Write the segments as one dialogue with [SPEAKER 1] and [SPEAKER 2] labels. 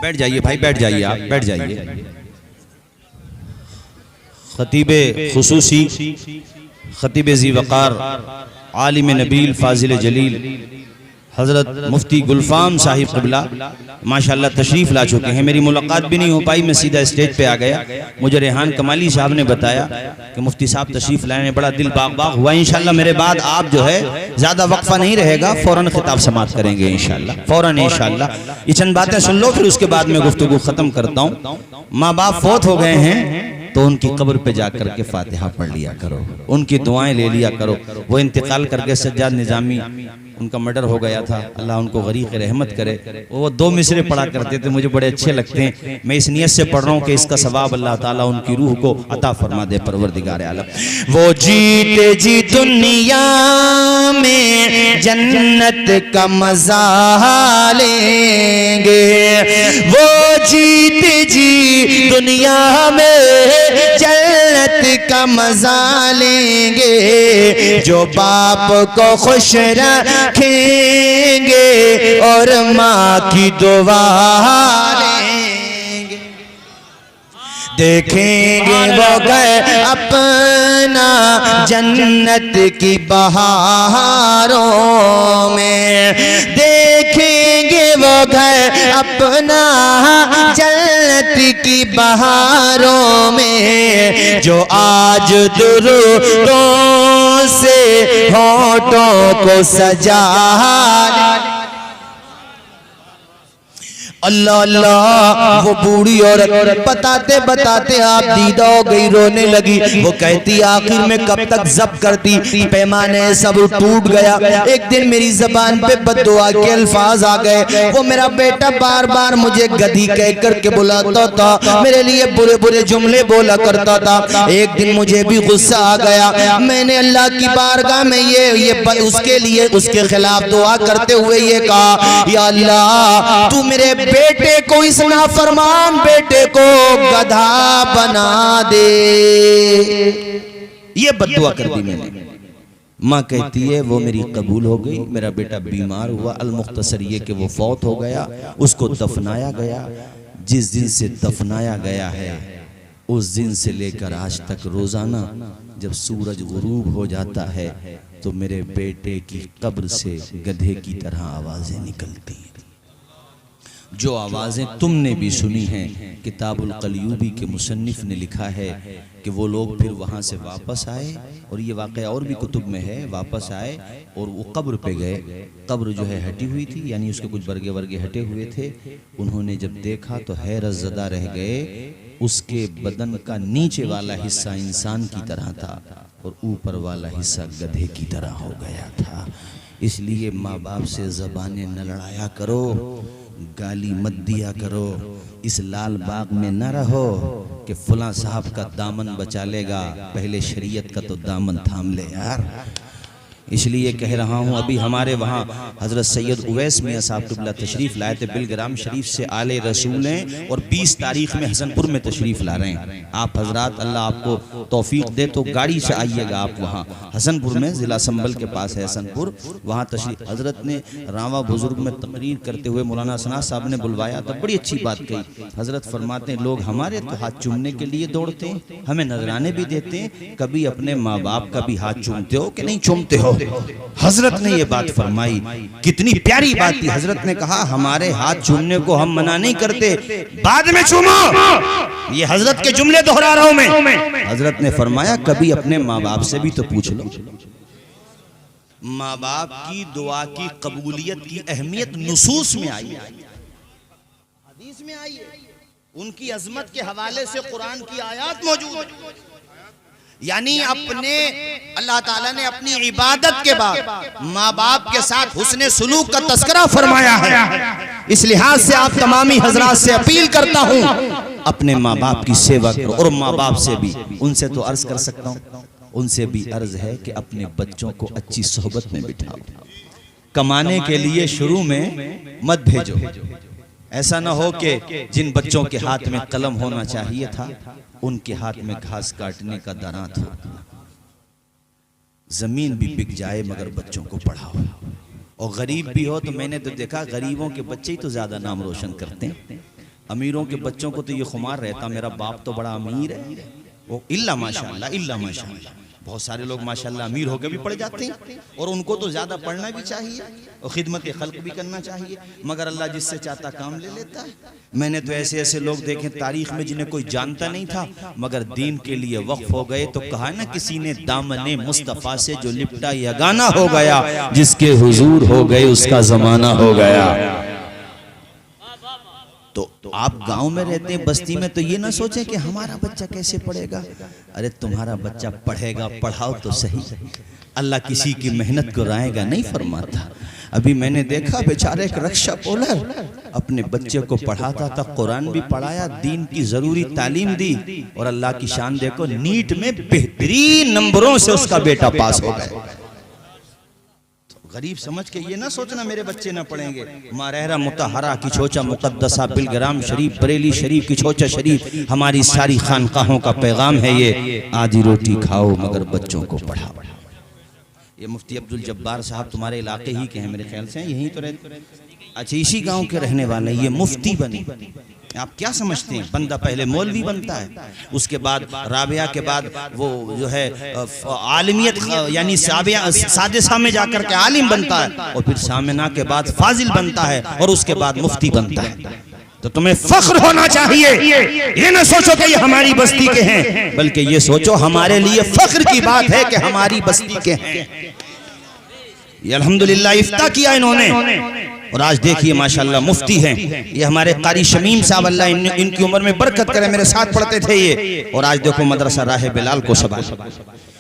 [SPEAKER 1] बैठ जाइए भाई, बैठ जाइए, आप बैठ जाइए। खतीबे खुसूसी, खतीबे ज़ी वक़ार, आलिम नबील, फाजिल जलील हज़रत मुफ्ती गुलफाम साहिब क़िबला माशाअल्लाह तशरीफ़ ला चुके हैं। मेरी मुलाकात भी नहीं हो पाई, मैं सीधा स्टेज पे आ गया। मुझे रेहान कमाली साहब ने बताया कि मुफ्ती साहब तशरीफ़ लाए, बड़ा दिल बाग बाग हुआ। इंशाअल्लाह मेरे बाद आप जो है ज़्यादा वक्फा नहीं रहेगा, फ़ौरन खिताब समाप्त करेंगे इंशाअल्लाह, फ़ौरन इंशाअल्लाह। ये चंद बातें सुन लो, फिर उसके बाद मैं गुफ्तगू ख़त्म करता हूँ। माँ बाप फौत हो गए हैं तो उनकी कब्र पे जाकर के फातिहा पढ़ लिया करो, उनकी दुआएं ले लिया करो। वो इंतकाल करके सज्जाद निज़ामी, उनका मर्डर हो गया था, अल्लाह उनको गरीक़ रहमत करे। वो 2 मिसरे पढ़ा करते थे, मुझे बड़े अच्छे लगते हैं। मैं इस नियत से पढ़ रहा हूँ कि इसका सवाब अल्लाह ताला उनकी रूह को अता फरमा दे, परवरदिगार आलम। वो जीते जी दुनिया में जन्नत का मजा लेंगे, वो जीते जी दुनिया में जन्नत का मजा लेंगे, जो बाप को खुश रखेंगे और माँ की दुआ लेंगे। देखेंगे वो गए अपना जन्नत की बहारों में, देखेंगे वो गए अपना जन्नत की बहारों में, जो आज दुरूदों से होठों को सजा। अल्लाह अल्लाह, वो बूढ़ी औरत बताते बताते आप दीदा हो गई, रोने लगी। वो कहती आखिर में कब तक जब्त करती, पैमाने सब टूट गया। एक दिन मेरी जबान पे बद्दुआ के अल्फाज आ गए। वो मेरा बेटा बार बार मुझे गधी कह करके बुलाता था, मेरे लिए बुरे बुरे जुमले बोला करता था। एक दिन मुझे भी गुस्सा आ गया, मैंने अल्लाह की बारगाह में ये उसके लिए उसके खिलाफ दुआ करते हुए ये कहा, या अल्लाह तू मेरे बेटे को, इस नाफरमान बेटे को गधा बना दे। ये बद्दुआ कर दी मैंने। माँ कहती है वो मेरी कबूल हो गई, मेरा बेटा बीमार हुआ, अलमुख्तसर ये कि वो फौत हो गया, उसको दफनाया गया। जिस दिन से दफनाया गया है उस दिन से लेकर आज तक रोजाना जब सूरज गुरूब हो जाता है तो मेरे बेटे की कब्र से गधे की तरह आवाजें निकलती हैं। जो आवाज़ें तुमने भी सुनी हैं, किताबुल कलयूबी के मुसन्निफ ने लिखा है कि वो लोग फिर वहाँ से वापस आए, और ये वाक़या और भी कुतुब में है, वापस आए और वो कब्र पे गए। कब्र जो है हटी हुई थी, यानी उसके कुछ वर्गे वर्गे हटे हुए थे। उन्होंने जब देखा तो हैरत ज़दा रह गए। उसके बदन का नीचे वाला हिस्सा इंसान की तरह था और ऊपर वाला हिस्सा गधे की तरह हो गया था। इसलिए माँ बाप से ज़बानें न लड़ाया करो, गाली मत दिया करो। इस लाल बाग में न रहो कि फुला साहब का दामन बचा लेगा, पहले शरीयत का तो दामन थाम ले यार। इसलिए कह रहा हूँ, अभी हमारे वहाँ हज़रत सैयद उवैस मियाँ साहब क़िबला तशरीफ़ लाए थे बिलग्राम शरीफ से आले रसूल हैं, और 20 तारीख में हसनपुर में तशरीफ़ ला रहे हैं। आप हजरात अल्लाह आपको तौफीक दे तो गाड़ी से आइएगा आप वहाँ हसनपुर में, ज़िला संभल के पास है हसनपुर, वहाँ तशरीफ़। हज़रत ने रावा बुजुर्ग में तकरीर करते हुए मौलाना सना साहब ने बुलवाया तो बड़ी अच्छी बात कही। हज़रत फरमाते हैं लोग हमारे तो हाथ चूमने के लिए दौड़ते हैं, हमें नजराने भी देते हैं, कभी अपने माँ बाप का भी हाथ चूमते हो कि नहीं चूमते हो? हजरत ने ये बात फरमाई, कितनी प्यारी बात थी। हजरत ने कहा हमारे हाथ चूमने को हम मना नहीं करते, बाद में चूमो। ये हजरत के जुमले दोहरा रहा हूं मैं। हजरत ने फरमाया कभी अपने माँ बाप से भी तो पूछ लो। माँ बाप की दुआ की कबूलियत की अहमियत नुसूस में आई है, हदीस में आई है, उनकी अजमत के हवाले से कुरान की आयत मौजूद है। यानी अपने अल्लाह ताला ने अपनी इबादत के बाद माँ बाप के साथ हुस्ने सुलूक का तस्करा फरमाया है। इस लिहाज से आप तमामी हजरात से अपील करता हूँ, अपने माँ बाप की सेवा करो। और माँ बाप से भी, उनसे तो अर्ज कर सकता हूँ, उनसे भी अर्ज है कि अपने बच्चों को अच्छी सोहबत में बिठाओ। कमाने के लिए शुरू में मत भेजो। ऐसा ना हो कि जिन बच्चों के हाथ में कलम होना चाहिए था उनके हाथ में घास काटने का दरा था। जमीन भी बिक जाए मगर बच्चों को पढ़ाओ। और गरीब भी हो तो मैंने तो देखा गरीबों के बच्चे ही तो ज्यादा नाम रोशन करते हैं। अमीरों के बच्चों को तो ये खुमार रहता मेरा बाप तो बड़ा अमीर है, वो इल्ला माशाअल्लाह बहुत सारे लोग माशाअल्लाह अमीर होकर भी पढ़ जाते हैं और उनको तो ज़्यादा पढ़ना भी चाहिए और खिदमत खल्क भी करना चाहिए, मगर अल्लाह जिससे चाहता काम ले लेता है। मैंने तो ऐसे ऐसे लोग देखे तारीख में जिन्हें कोई जानता नहीं था मगर दीन के लिए वक्फ हो गए। तो कहा ना किसी ने दामने मुस्तफ़ा से जो लिपटा यगाना हो गया, जिसके हुजूर हो गए उसका जमाना हो गया। तो आप गांव में रहते हैं, बस्ती में, तो ये ना सोचें कि हमारा बच्चा कैसे पढ़ेगा। अरे तुम्हारा बच्चा पढ़ेगा, पढ़ाओ तो सही। अल्लाह किसी की मेहनत को राएगा नहीं फरमाता। अभी मैंने देखा बेचारे एक रक्षा पोलर अपने बच्चे को पढ़ाता था, कुरान भी पढ़ाया, दीन की जरूरी तालीम दी और अल्लाह की शान देखो नीट में बेहतरीन नंबरों से उसका बेटा पास हो गया। गरीब समझ के ये ना सोचना मेरे बच्चे ना पढ़ेंगे। मारहरा मुतहरा की छोचा मुकद्दसा बिलग्राम शरीफ बरेली शरीफ की छोचा शरीफ हमारी सारी खानकाहों का पैगाम है ये, आधी रोटी खाओ मगर बच्चों को पढ़ाओ। ये मुफ्ती अब्दुल जब्बार साहब तुम्हारे इलाके ही के हैं मेरे ख्याल से, यहीं तो रहते। अच्छा इसी गांव के रहने वाले, ये मुफ्ती बने। आप क्या समझते हैं, बंदा पहले मौलवी बनता है, उसके बाद राबिया के बाद वो जो है आलिमियत यानी सादिसा में जाकर के आलिम बनता है और फिर सामिना के बाद फाजिल बनता है और उसके बाद मुफ्ती बनता है। तो तुम्हें फख्र होना चाहिए, ये ना सोचो कि ये हमारी बस्ती के हैं, बल्कि ये सोचो हमारे लिए फख्र की बात है कि हमारी बस्ती के हैं। ये अल्हम्दुलिल्लाह इफ्ता किया इन्होंने और आज देखिए माशाल्लाह मुफ्ती हैं। ये हमारे कारी शमीम साहब, अल्लाह इनकी उम्र में बरकत करे, मेरे साथ पढ़ते थे ये, और आज देखो मदरसा राह बिलाल को संभाल।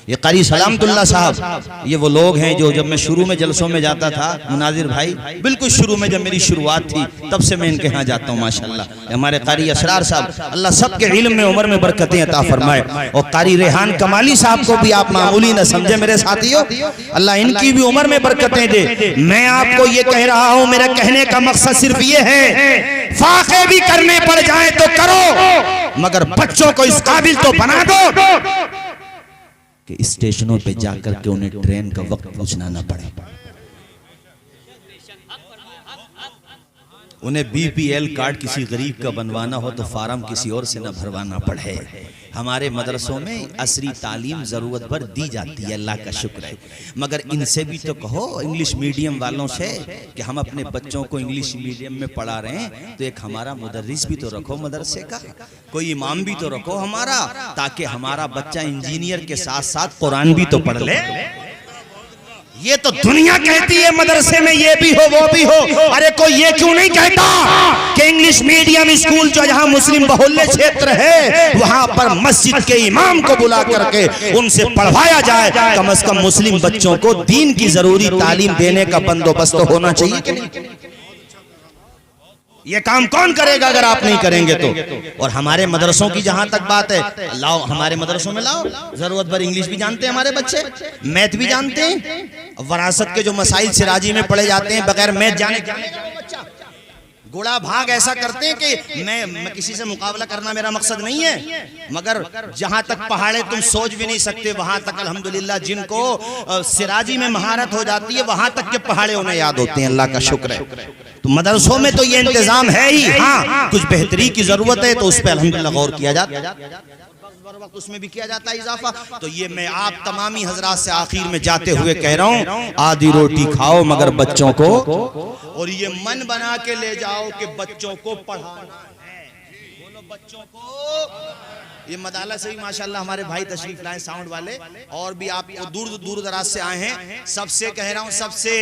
[SPEAKER 1] ये कारी सलामतुल्लाह साहब, ये वो लोग हैं जो जब मैं शुरू में जलसों में जाता था, मुनाजिर भाई बिल्कुल शुरू में जब मेरी शुरुआत थी तब से मैं इनके यहाँ जाता हूँ माशाल्लाह। हमारे कारी असरार साहब, अल्लाह सबके इल्म में उम्र में बरकतें अता फरमाए, और कारी रेहान कमाली साहब को भी आप मामूली न समझे मेरे साथियों, अल्लाह इनकी भी उम्र में बरकतें दे। मैं आपको ये कह रहा हूँ, मेरा कहने का मकसद सिर्फ ये है, फाके भी करने पड़ जाए तो करो मगर बच्चों को इस काबिल तो बना दो कि स्टेशनों पे जाकर के उन्हें ट्रेन का वक्त पूछना ना पड़े, उन्हें बीपीएल कार्ड किसी गरीब का बनवाना हो तो फार्म किसी और से ना भरवाना पड़े। हमारे मदरसों में असरी तालीम ज़रूरत पर दी जाती है, अल्लाह का शुक्र है, मगर इनसे भी तो कहो इंग्लिश मीडियम वालों से कि हम अपने बच्चों को इंग्लिश मीडियम में पढ़ा रहे हैं तो एक हमारा मुदर्रिस भी तो रखो मदरसे का, कोई इमाम भी तो रखो हमारा, ताकि हमारा बच्चा इंजीनियर के साथ साथ कुरान भी तो पढ़ ले। ये तो दुनिया कहती है मदरसे में ये भी हो वो भी हो, अरे कोई ये क्यों नहीं कहता कि इंग्लिश मीडियम स्कूल जो जहां मुस्लिम बहुल्य क्षेत्र है वहां पर मस्जिद के इमाम को बुला करके उनसे पढ़वाया जाए। कम से कम मुस्लिम बच्चों को दीन की जरूरी तालीम देने का बंदोबस्त तो होना चाहिए कि नहीं? ये काम कौन करेगा अगर आप नहीं करेंगे तो? और हमारे मदरसों की जहां तक बात है, लाओ हमारे मदरसों में लाओ, जरूरत पर इंग्लिश भी जानते हैं हमारे बच्चे, मैथ भी जानते हैं, वरासत के जो मसाइल सिराजी में पढ़े जाते हैं बगैर मैथ जाने बच्चा गुड़ा भाग ऐसा करते हैं कि मैं किसी से मुकाबला करना मेरा मकसद नहीं है, मगर जहां तक पहाड़े तुम सोच भी नहीं सकते वहां तक अल्हम्दुलिल्लाह जिनको सिराजी में महारत हो जाती है वहां तक के पहाड़े उन्हें याद होते हैं, अल्लाह का शुक्र है। तो मदरसों में तो ये इंतजाम है ही, हाँ कुछ बेहतरी की जरूरत है तो उस पर अल्हम्दुलिल्लाह गौर किया जाता है, वक्त उसमें भी किया जाता है इजाफा। तो ये मैं आप तमामी हजरात से आखिर में जाते हुए कह रहा हूँ, आधी रोटी खाओ मगर बच्चों को, और ये मन बना के ले जाओ कि बच्चों को पढ़ाना है, बोलो बच्चों को। ये मदाला से भी माशाल्लाह हमारे भाई तशरीफ लाए साउंड वाले, और भी आप दूर दराज से आए हैं, सबसे कह रहा हूँ, सबसे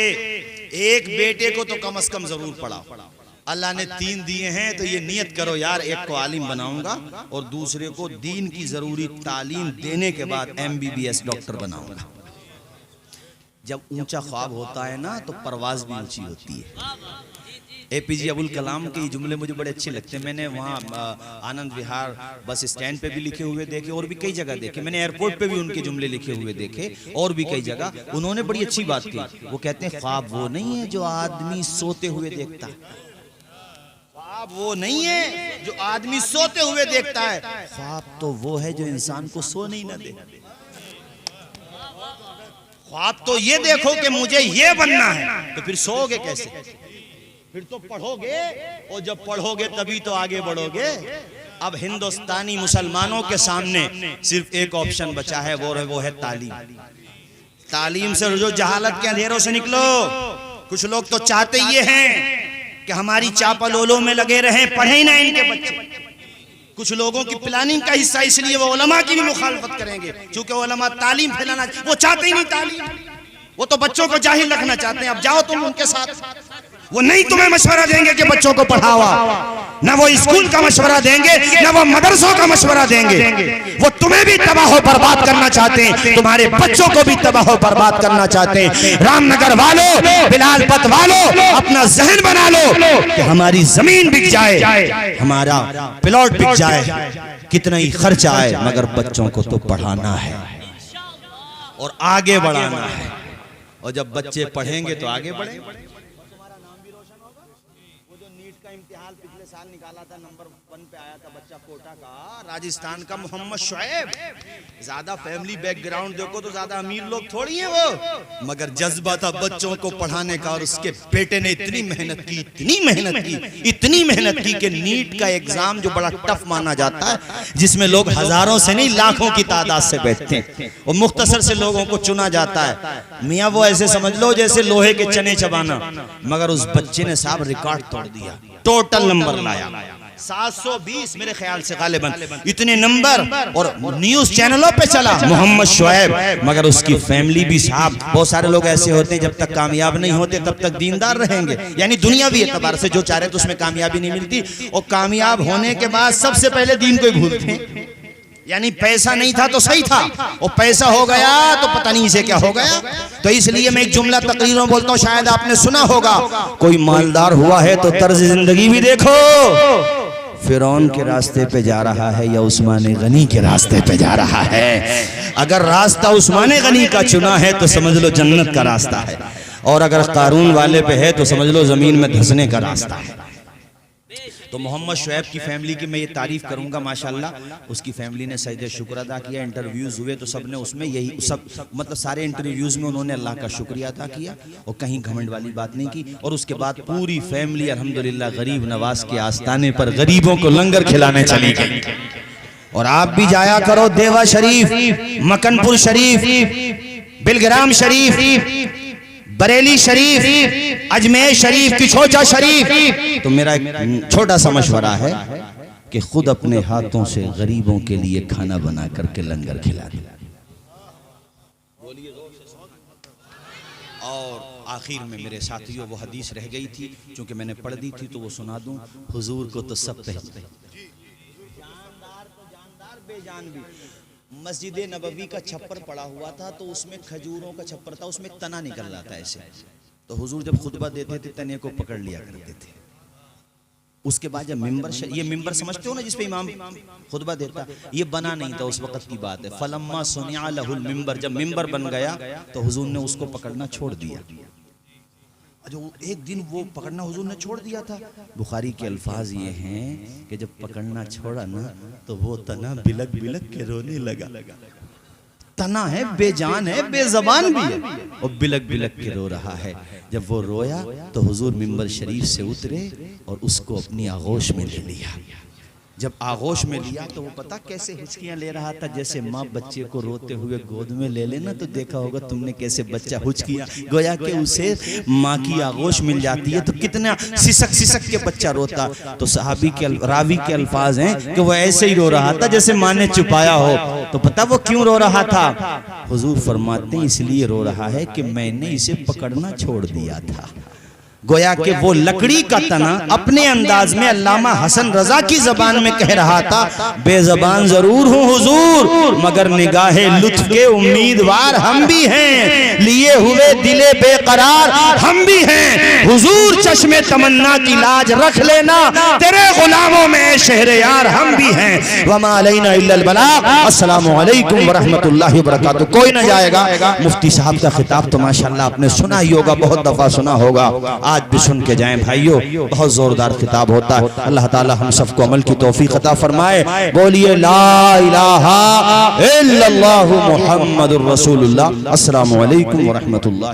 [SPEAKER 1] एक बेटे को तो कम से कम जरूर पढ़ाओ। अल्लाह ने 3 दिए हैं तो ये नियत करो यार, एक को आलिम बनाऊंगा और दूसरे को दीन की जरूरी तालीम देने के बाद MBBS डॉक्टर बनाऊंगा। जब ऊंचा ख्वाब होता है ना तो परवाज भी ऊंची होती है। APJ अबुल कलाम के जुमले मुझे बड़े अच्छे लगते हैं। मैंने वहाँ आनंद विहार बस स्टैंड पे भी लिखे हुए देखे और भी कई जगह देखे, मैंने एयरपोर्ट पे भी उनके जुमले लिखे हुए देखे और भी कई जगह। उन्होंने बड़ी अच्छी बात की, वो कहते हैं ख्वाब वो नहीं है जो आदमी सोते हुए देखता है, ख्वाब वो नहीं है जो आदमी सोते हुए देखता है, ख्वाब तो वो है जो इंसान को सोने ही ना दे। ख्वाब तो ये देखो कि मुझे ये बनना है, तो फिर सोओगे कैसे? फिर तो पढ़ोगे, और जब पढ़ोगे तभी तो आगे बढ़ोगे। अब हिंदुस्तानी मुसलमानों के सामने सिर्फ एक ऑप्शन बचा है, वो है तालीम। तालीम से जो जहालत के अंधेरों से निकलो। कुछ लोग तो चाहते ये हैं कि हमारी चापालोलों में लगे रहें, पढ़े ना इनके बच्चे। कुछ लोगों की प्लानिंग का हिस्सा इसलिए वो उलमा की भी मुखालफत करेंगे, क्योंकि उलमा तालीम फैलाना, वो चाहते ही नहीं तालीम, वो तो बच्चों को जाहिल रखना चाहते हैं। अब जाओ तुम उनके साथ, वो नहीं तुम्हें मशवरा देंगे कि बच्चों को पढ़ावा, ना वो स्कूल का मशवरा देंगे, ना वो मदरसों का मशवरा देंगे। वो तुम्हें भी तबाह बर्बाद करना चाहते हैं, तुम्हारे बच्चों को भी तबाह बर्बाद करना चाहते हैं। रामनगर वालों, बिलालपत वालों, अपना जहन बना लो कि हमारी जमीन बिक जाए, हमारा प्लॉट बिक जाए, कितना ही खर्चा आए, मगर बच्चों को तो पढ़ाना है और आगे बढ़ाना है। और जब बच्चे पढ़ेंगे तो आगे बढ़ेंगे। इम्तिहान पिछले साल निकाला था, नंबर 1 पे आया था बच्चा कोटा का, राजस्थान का मोहम्मद शुएब। ज्यादा फैमिली बैकग्राउंड देखो तो ज्यादा अमीर लोग थोड़ी हैं वो, मगर जज्बा था बच्चों को पढ़ाने का। और उसके बेटे ने इतनी मेहनत की, इतनी मेहनत की, इतनी मेहनत की कि नीट का एग्जाम जो बड़ा टफ माना जाता है, जिसमें लोग हजारों से नहीं लाखों की तादाद से बैठते हैं, और मुख्तसर से लोगों को चुना जाता है। मियाँ वो ऐसे समझ लो जैसे लोहे के चने चबाना, मगर उस बच्चे ने साहब रिकॉर्ड तोड़ दिया, टोटल नंबर लाया 720 मेरे ख्याल से गालिबन, इतने नंबर, और न्यूज चैनलों पे चला मोहम्मद शुएब। मगर उसकी फैमिली भी साहब, बहुत सारे लोग ऐसे होते हैं जब तक कामयाब नहीं होते तब तक दीनदार रहेंगे, यानी दुनियावी एतबार से जो चाह रहे तो उसमें कामयाबी नहीं मिलती, और कामयाब होने के बाद सबसे पहले दीन को ही भूलते हैं। यानी पैसा नहीं था तो सही था, और पैसा हो गया तो पता नहीं इसे क्या हो गया। तो इसलिए मैं एक जुमला तकरीरों में बोलता हूँ, शायद आपने सुना होगा, कोई मालदार हुआ है तो तर्ज जिंदगी भी देखो, फिरौन के रास्ते पे जा रहा है या उस्मान गनी के रास्ते पे जा रहा है। अगर रास्ता उस्मान गनी का चुना है तो समझ लो जन्नत का रास्ता है, और अगर कारून वाले पे है तो समझ लो जमीन में धंसने का रास्ता है। तो मोहम्मद शुएब की फैमिली की मैं ये तारीफ करूंगा, माशाल्लाह उसकी फैमिली ने सजदे शुक्र अदा किया। इंटरव्यूज हुए तो सबने उसमें यही सब, मतलब सारे इंटरव्यूज में उन्होंने अल्लाह का शुक्रिया अदा किया और कहीं घमंड वाली बात नहीं की। और उसके बाद पूरी फैमिली अल्हम्दुलिल्लाह गरीब नवाज के आस्ताने पर गरीबों को लंगर खिलाने चली गई। और आप भी जाया करो देवा शरीफ, मकनपुर शरीफ, बिलग्राम शरीफ, बरेली शरीफ, अजमेर शरीफ, किछोचा शरीफ। तो मेरा एक छोटा सा मशवरा है कि खुद अपने हाथों से गरीबों के लिए खाना बना करके लंगर खिला दे। और आखिर में मेरे साथियों वो हदीस रह गई थी, क्योंकि मैंने पढ़ दी थी तो वो सुना दूं। हुजूर को तो सब पहचानते हैं, जानदार तो जानदार, बेजान भी। मस्जिद नबवी का छप्पर पड़ा हुआ था, तो उसमें खजूरों का छप्पर था, उसमें तना निकल रहा था ऐसे। तो हुजूर जब खुतबा देते थे तने को पकड़ लिया करते थे। उसके बाद जब मिंबर, ये मिंबर समझते हो ना जिसपे इमाम खुतबा देता, ये बना नहीं था उस वक्त की बात है। फलम्मा सुनिया लहुल मिंबर, जब मिंबर बन गया तो हुजूर ने उसको पकड़ना छोड़ दिया। जो एक दिन वो पकड़ना हुजूर ने छोड़ दिया था। बुखारी के अल्फाज ये हैं कि जब पकड़ना छोड़ा ना तो वो तना बिलक बिलक के रोने लगा। तना है, बेजान है, बेजबान भी है, और बिलक बिलक के रो रहा है। जब वो रोया तो हुजूर मिंबर शरीफ से उतरे और उसको अपनी आगोश में ले लिया। जब आगोश में लिया तो वो पता कैसे हिचकियां ले रहा था, जैसे माँ बच्चे को रोते हुए गोद में ले लेना, तो देखा होगा तुमने कैसे बच्चा हिचकियां, गोया कि उसे माँ की आगोश मिल जाती है तो कितना सिसक सिसक के बच्चा रोता। तो सहाबी के रावी के अल्फाज हैं कि वो ऐसे ही रो रहा था जैसे माँ ने छुपाया हो। तो पता वो क्यों रो रहा था? हुजूर फरमाते हैं इसलिए रो रहा है कि मैंने इसे पकड़ना छोड़ दिया था। गोया कि वो लकड़ी का तना अपने अंदाज में अल्लामा हसन रजा की जबान में कह रहा था, बेजबान जरूर हूँ हुजूर, मगर निगाहे लुत्फ के उम्मीदवार हम भी हैं, लिए हुए दिले बेकरार हम भी हैं। हुजूर चश्मे तमन्ना की लाज रख लेना, तेरे गुलामों में शहरे यार हम भी हैं। वमा अलैना इल्लल बलाग। अस्सलामु अलैकुम व रहमतुल्लाहि व बरकातुहू। कोई ना जाएगा। मुफ्ती साहब का खिताब तो माशाअल्लाह आपने सुना ही होगा, बहुत दफा सुना होगा, आज भी सुन के जाएं भाइयों, बहुत जोरदार खिताब होता है। अल्लाह ताला हम सबको अमल की तौफीक अता फरमाए। बोलिए ला इलाहा इल्लल्लाहु मुहम्मदुर रसूलुल्लाह। अस्सलामु अलैकुम व रहमतुल्लाह।